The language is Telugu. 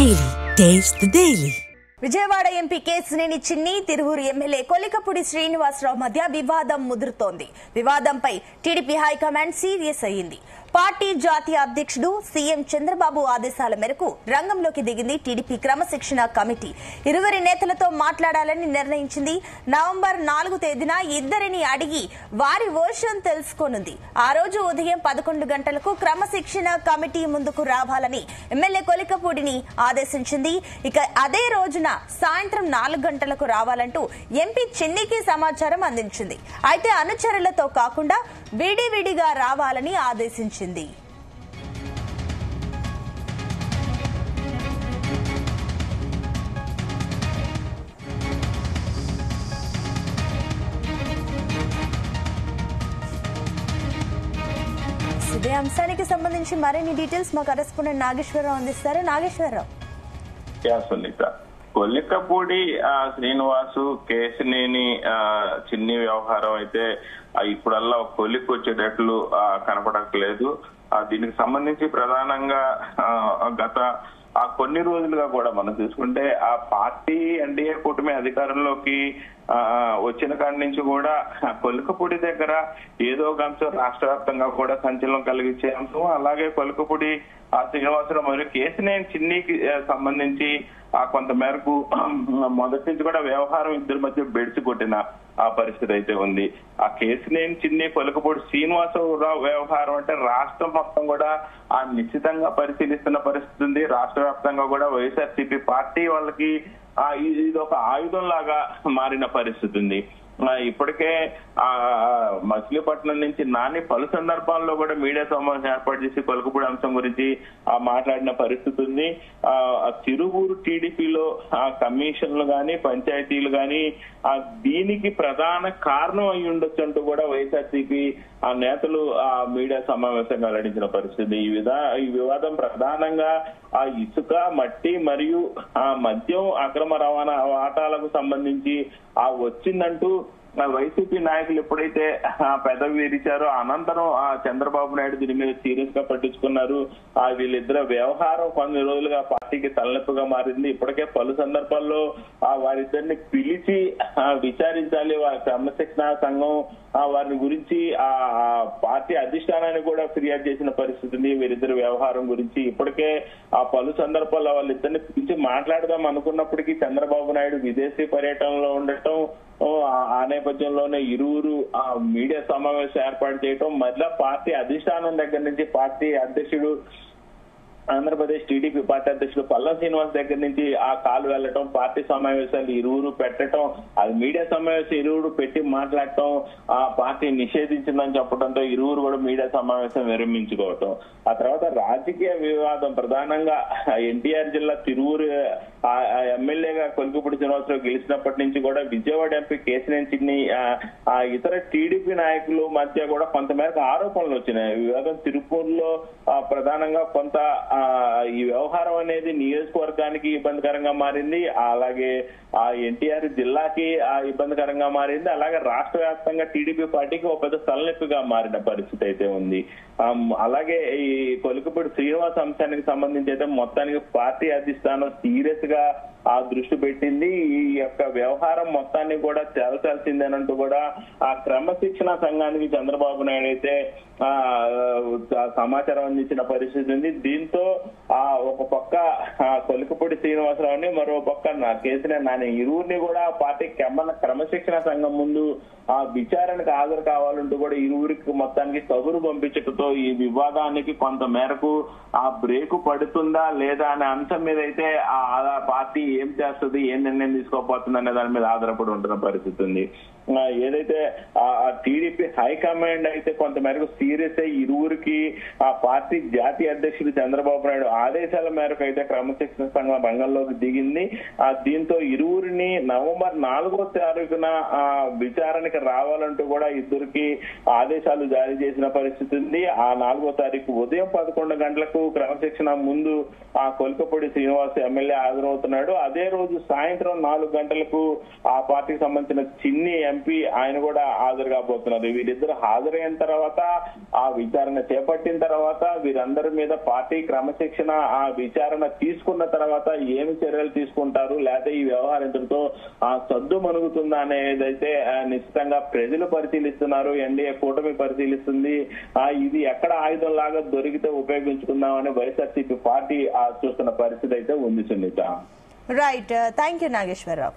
Daily. Taste the Daily. Vijayawada MP Kesineni చిన్ని, తిరువూరు ఎమ్మెల్యే కొలికపూడి శ్రీనివాసరావు మధ్య వివాదం ముదురుతోంది. వివాదంపై టీడీపీ హైకమాండ్ సీరియస్ అయ్యింది. పార్టీ జాతీయ అధ్యక్షుడు సీఎం చంద్రబాబు ఆదేశాల మేరకు రంగంలోకి దిగింది టీడీపీ క్రమశిక్షణ కమిటీ. ఇరువురి నేతలతో మాట్లాడాలని నిర్ణయించింది. నవంబర్ 4 తేదీన ఇద్దరిని అడిగి వారి వర్షన్ తెలుసుకోనుంది. ఆ రోజు ఉదయం 11 గంటలకు క్రమశిక్షణ కమిటీ ముందుకు రావాలని ఎమ్మెల్యే కొలికపూడిని ఆదేశించింది. ఇక అదే రోజున సాయంత్రం 4 గంటలకు రావాలంటూ ఎంపీ చిన్నికి సమాచారం అందించింది. అయితే అనుచరులతో కాకుండా విడివిడిగా రావాలని ఆదేశించింది. ఇదే అంశానికి సంబంధించి మరిన్ని డీటెయిల్స్ మా కరెస్పాండెంట్ నాగేశ్వరరావు అందిస్తారు. నాగేశ్వరరావు. కొలికపూడి శ్రీనివాసు కేశినేని చిన్ని వ్యవహారం అయితే ఇప్పుడల్లా కొలికి వచ్చేటట్లు కనపడట్లేదు. దీనికి సంబంధించి ప్రధానంగా గత కొన్ని రోజులుగా కూడా మనం చూసుకుంటే ఆ పార్టీ ఎన్డీఏ కూటమి అధికారంలోకి వచ్చిన కాడి నుంచి కూడా కొలికపూడి దగ్గర ఏదో ఒక అంశం రాష్ట్ర వ్యాప్తంగా కూడా సంచలనం కలిగించే అంశం. అలాగే కొలికపూడి శ్రీనివాసరావు మరియు కేశినేని చిన్నికి సంబంధించి కొంత మేరకు మొదటి నుంచి కూడా వ్యవహారం ఇద్దరి మధ్య బెడిసి కొట్టిన పరిస్థితి అయితే ఉంది. ఆ కేశినేని చిన్ని కొలికపూడి శ్రీనివాసరావు వ్యవహారం అంటే రాష్ట్రం మొత్తం కూడా నిశ్చితంగా పరిశీలిస్తున్న పరిస్థితి ఉంది. రాష్ట్ర వ్యాప్తంగా కూడా వైఎస్ఆర్సీపీ పార్టీ వాళ్ళకి ఇది ఒక ఆయుధం లాగా మారిన పరిస్థితి ఉంది. ఇప్పటికే మచిలీపట్నం నుంచి నాని పలు సందర్భాల్లో కూడా మీడియా సమావేశం ఏర్పాటు చేసి కొలికపూడి అంశం గురించి మాట్లాడిన పరిస్థితి ఉంది. తిరువూరు టీడీపీలో కమిషన్లు గాని పంచాయతీలు గాని దీనికి ప్రధాన కారణం అయి ఉండొచ్చు అంటూ కూడా వైఎస్ఆర్సీపీ నేతలు మీడియా సమావేశం వెల్లడించిన పరిస్థితి. ఈ వివాదం ప్రధానంగా ఇసుక, మట్టి మరియు మద్యం అక్రమ రవాణా వాటాలకు సంబంధించి వచ్చిందంటూ వైసీపీ నాయకులు ఎప్పుడైతే పెదవి విరిచారో అనంతరం చంద్రబాబు నాయుడు దీని మీద సీరియస్ గా పట్టించుకున్నారు. వీళ్ళిద్దరు వ్యవహారం కొన్ని రోజులుగా పార్టీకి తలనొప్పిగా మారింది. ఇప్పటికే పలు సందర్భాల్లో వారిద్దరిని పిలిచి విచారించాలి. వారి క్రమశిక్షణ సంఘం వారిని గురించి పార్టీ అధిష్టానాన్ని కూడా ఫిర్యాదు చేసిన పరిస్థితి ఉంది. వీరిద్దరు వ్యవహారం గురించి ఇప్పటికే పలు సందర్భాల్లో వాళ్ళిద్దరిని పిలిచి మాట్లాడదాం అనుకున్నప్పటికీ చంద్రబాబు నాయుడు విదేశీ పర్యటనలో ఉండటం, ఆ నేపథ్యంలోనే ఇరువురు మీడియా సమావేశం ఏర్పాటు చేయటం, మళ్ళా పార్టీ అధిష్టానం దగ్గర నుంచి పార్టీ అధ్యక్షుడు ఆంధ్రప్రదేశ్ టీడీపీ పార్టీ అధ్యక్షుడు పల్లా శ్రీనివాస్ దగ్గర నుంచి కాల్ వెళ్లటం, పార్టీ సమావేశాలు ఇరువురు పెట్టడం, అది మీడియా సమావేశం ఇరువురు పెట్టి మాట్లాడటం పార్టీ నిషేధించిందని చెప్పడంతో ఇరువురు కూడా మీడియా సమావేశం విరమించుకోవటం. ఆ తర్వాత రాజకీయ వివాదం ప్రధానంగా ఎన్టీఆర్ జిల్లా తిరువూరు ఎమ్మెల్యేగా కొలికపూడి శ్రీనివాసరావు గెలిచినప్పటి నుంచి కూడా విజయవాడ ఎంపీ కేశినేని చిన్ని ఇతర టీడీపీ నాయకుల మధ్య కూడా కొంతమేరకు ఆరోపణలు వచ్చినాయి. వివాదం తిరుపూర్లో ప్రధానంగా కొంత ఈ వ్యవహారం అనేది నియోజకవర్గానికి ఇబ్బందికరంగా మారింది. అలాగే ఎన్టీఆర్ జిల్లాకి ఇబ్బందికరంగా మారింది. అలాగే రాష్ట్ర వ్యాప్తంగా టీడీపీ పార్టీకి ఒక పెద్ద తలనొప్పిగా మారిన పరిస్థితి అయితే ఉంది. అలాగే ఈ కొలికపూడి శ్రీనివాస్ అంశానికి సంబంధించి అయితే మొత్తానికి పార్టీ అధిష్టానం సీరియస్ గా దృష్టి పెట్టింది. ఈ యొక్క వ్యవహారం మొత్తాన్ని కూడా తేల్చాల్సిందేనంటూ కూడా క్రమశిక్షణ సంఘానికి చంద్రబాబు నాయుడు అయితే సమాచారం అందించిన పరిస్థితి ఉంది. దీంతో ఒక పక్క కొలికపూడి శ్రీనివాసరావుని, మరో పక్క కేసీఆర్ నాని ఇరువురిని కూడా పార్టీ క్రమశిక్షణ సంఘం ముందు విచారణకు హాజరు కావాలంటూ కూడా ఇరువురికి మొత్తానికి కబురు పంపించడంతో ఈ వివాదానికి కొంత మేరకు బ్రేకు పడుతుందా లేదా అనే అంశం మీద అయితే పార్టీ ఏం చేస్తుంది, ఏం నిర్ణయం తీసుకోబోతుంది అనే దాని మీద ఆధారపడి ఉంటున్న పరిస్థితి ఉంది. ఏదైతే టీడీపీ హైకమాండ్ అయితే కొంతమేరకు సీరియస్ అయ్యి ఇరువురికి పార్టీ జాతీయ అధ్యక్షుడు చంద్రబాబు నాయుడు ఆదేశాల మేరకు అయితే క్రమశిక్షణ సంఘం రంగంలోకి దిగింది. దీంతో ఇరువురిని నవంబర్ 4వ తారీఖున విచారణకి రావాలంటూ కూడా ఇద్దరికి ఆదేశాలు జారీ చేసిన పరిస్థితి ఉంది. ఆ 4వ తారీఖు ఉదయం 11 గంటలకు క్రమశిక్షణ ముందు కొలికపూడి శ్రీనివాస్ ఎమ్మెల్యే హాజరవుతున్నాడు. అదే రోజు సాయంత్రం 4 గంటలకు ఆ పార్టీకి సంబంధించిన చిన్ని ఎంపీ ఆయన కూడా హాజరు కాబోతున్నారు. వీరిద్దరు హాజరైన తర్వాత ఆ విచారణ చేపట్టిన తర్వాత వీరందరి మీద పార్టీ క్రమశిక్షణ ఆ విచారణ తీసుకున్న తర్వాత ఏమి చర్యలు తీసుకుంటారు, లేదా ఈ వ్యవహారంతో సద్దు మనుగుతుందా అనేదైతే నిశ్చితంగా ప్రజలు పరిశీలిస్తున్నారు. ఎన్డీఏ కూటమి పరిశీలిస్తుంది. ఇది ఎక్కడ ఆయుధం లాగా దొరికితే ఉపయోగించుకుందామని వైఎస్ఆర్సీపీ పార్టీ చూస్తున్న పరిస్థితి అయితే ఉంది Sunitha. Right, thank you Nageswararao.